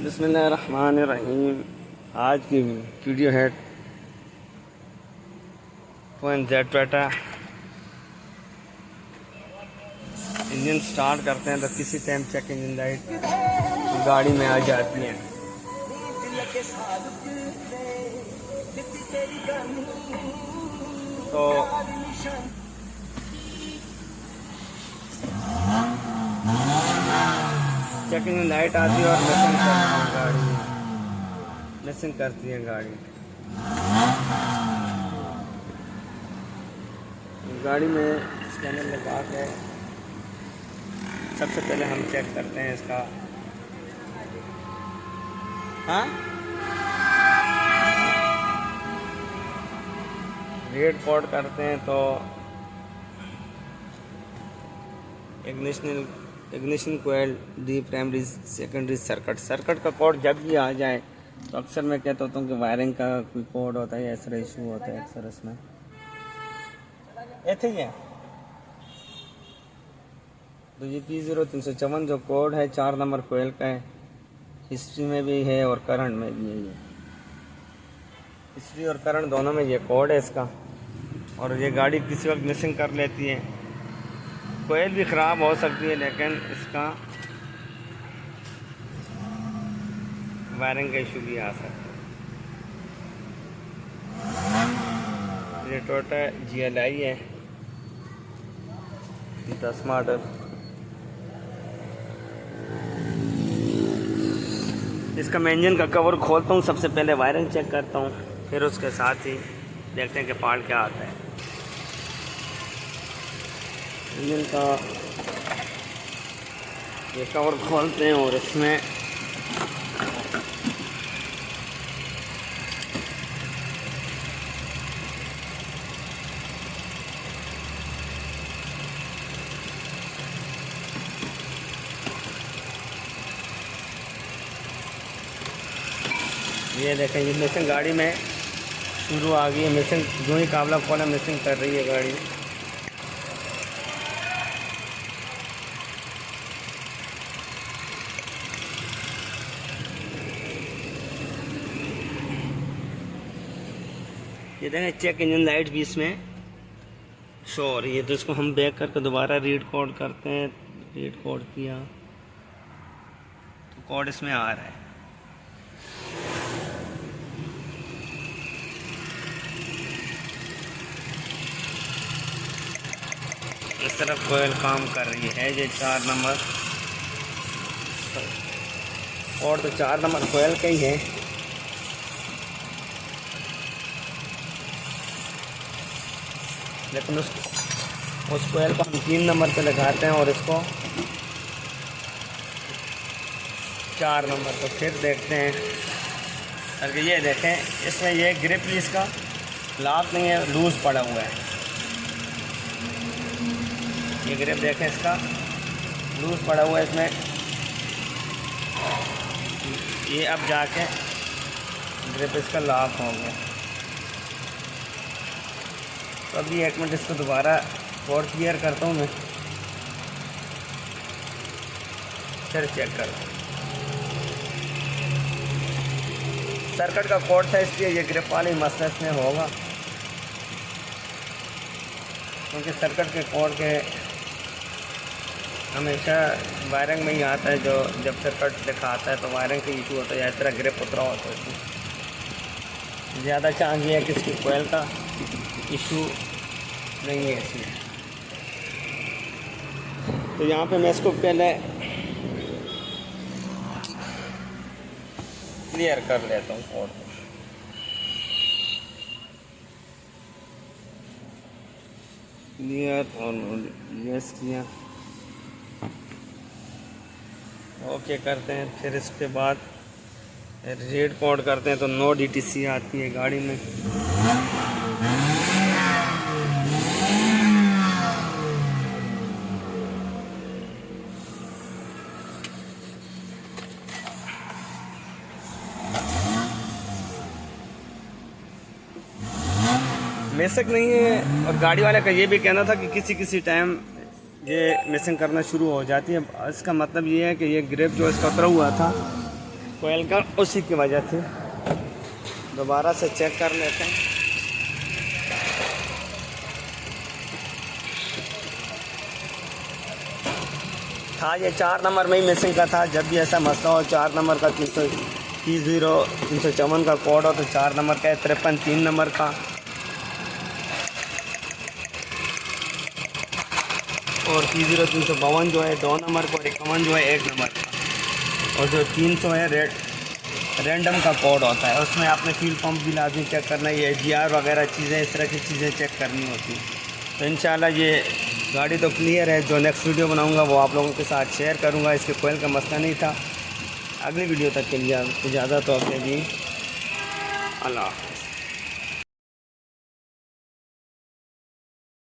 बिस्मिल्लाहिर्रहमानिर्रहीम। आज की वीडियो है जेड टोयोटा। इंजन स्टार्ट करते हैं तो किसी टाइम चेक इंजन लाइट गाड़ी में आ जाती है। तो चेक इंजन लाइट आती है और मिसिंग करती है गाड़ी। गाड़ी में स्कैनर लगा के सबसे पहले हम चेक करते हैं इसका रीड कोड करते हैं तो इग्निशन कोयल डी प्राइमरी सेकेंडरी सर्किट का कोड जब भी आ जाए तो अक्सर मैं कहता हूँ कि वायरिंग का कोई कोड होता है, ऐसा इशू होता है अक्सर इसमें। ऐसे ही है तो ये P0354 जो कोड है 4 नंबर कोयल का है, हिस्ट्री में भी है और करंट में भी है। ये हिस्ट्री और करंट दोनों में ये कोड है इसका। और ये गाड़ी किसी वक्त मिसिंग कर लेती है, कोयल भी ख़राब हो सकती है, लेकिन इसका वायरिंग का इशू भी आ सकता है। ये टोयोटा GLI है 10 मॉडल। इसका मैं इंजन का कवर खोलता हूँ, सबसे पहले वायरिंग चेक करता हूँ, फिर उसके साथ ही देखते हैं कि पार्ट क्या आता है। इंजन का ये कवर खोलते हैं और इसमें ये देखें, ये मिसिंग गाड़ी में शुरू आ गई है। मिसिंग जो ही काबला खोला मिसिंग कर रही है गाड़ी। ये देखें चेक इंजन लाइट भी इसमें शो हो रही है, तो इसको हम बैक करके दोबारा रीड कोड करते हैं। रीड कोड किया तो कोड इसमें आ रहा है। इस तरफ कोयल काम कर रही है। ये 4 नंबर और तो 4 नंबर कोयल का ही है। लेकिन उस कोयल को हम 3 नंबर पे लगाते हैं और इसको 4 नंबर तो फिर देखते हैं। अगर ये देखें इसमें ये ग्रिप भी इसका लॉक नहीं है, लूज़ पड़ा हुआ है। ये ग्रिप देखें इसका लूज़ पड़ा हुआ है इसमें। ये अब जाके ग्रिप इसका लॉक हो गया। तो अभी 1 मिनट इसको दोबारा कोड क्लियर करता हूँ मैं, फिर चेक करता हूँ। सर्किट का कोड था इसलिए ये ग्रिप वाली मसला इसमें होगा, क्योंकि सर्किट के कोड के हमेशा वायरिंग में ही आता है। जो जब सर्किट दिखाता है तो वायरिंग का इशू होता है, इस तरह ग्रिप उतरा होता है। इसमें ज़्यादा चांस ये है कि इसकी कोयल का इशू नहीं है इसमें। तो यहाँ पे मैं इसको पहले क्लियर कर लेता हूँ कोड को। क्लियर और यस किया, ओके करते हैं। फिर इसके बाद रीड कोड करते हैं तो नो DTC आती है गाड़ी में। मिसिंग नहीं है। और गाड़ी वाले का ये भी कहना था कि किसी टाइम ये मिसिंग करना शुरू हो जाती है। इसका मतलब ये है कि ये ग्रिप जो इसका उतरा हुआ था कोयल का, उसी की वजह थी। दोबारा से चेक कर लेते हैं। था ये 4 नंबर में ही मिसिंग का था। जब भी ऐसा मसला हो 4 नंबर का 354 का कोड हो तो 4 नंबर का है, 53 3 नंबर का, और 35352 जो है 2 नंबर का, और 51 जो है 1 नंबर का, और जो 300 है रैंडम का कोड होता है। उसमें आपने फ्यूल पंप भी लाजमी चेक करना है, ये GR वगैरह चीज़ें, इस तरह की चीज़ें चेक करनी होती हैं। तो इंशाल्लाह ये गाड़ी तो क्लियर है। जो नेक्स्ट वीडियो बनाऊंगा वो आप लोगों के साथ शेयर करूंगा। इसके कोयल का मसला नहीं था। अगली वीडियो तक के लिए इजाज़त हो, अपने जी, अल्लाह।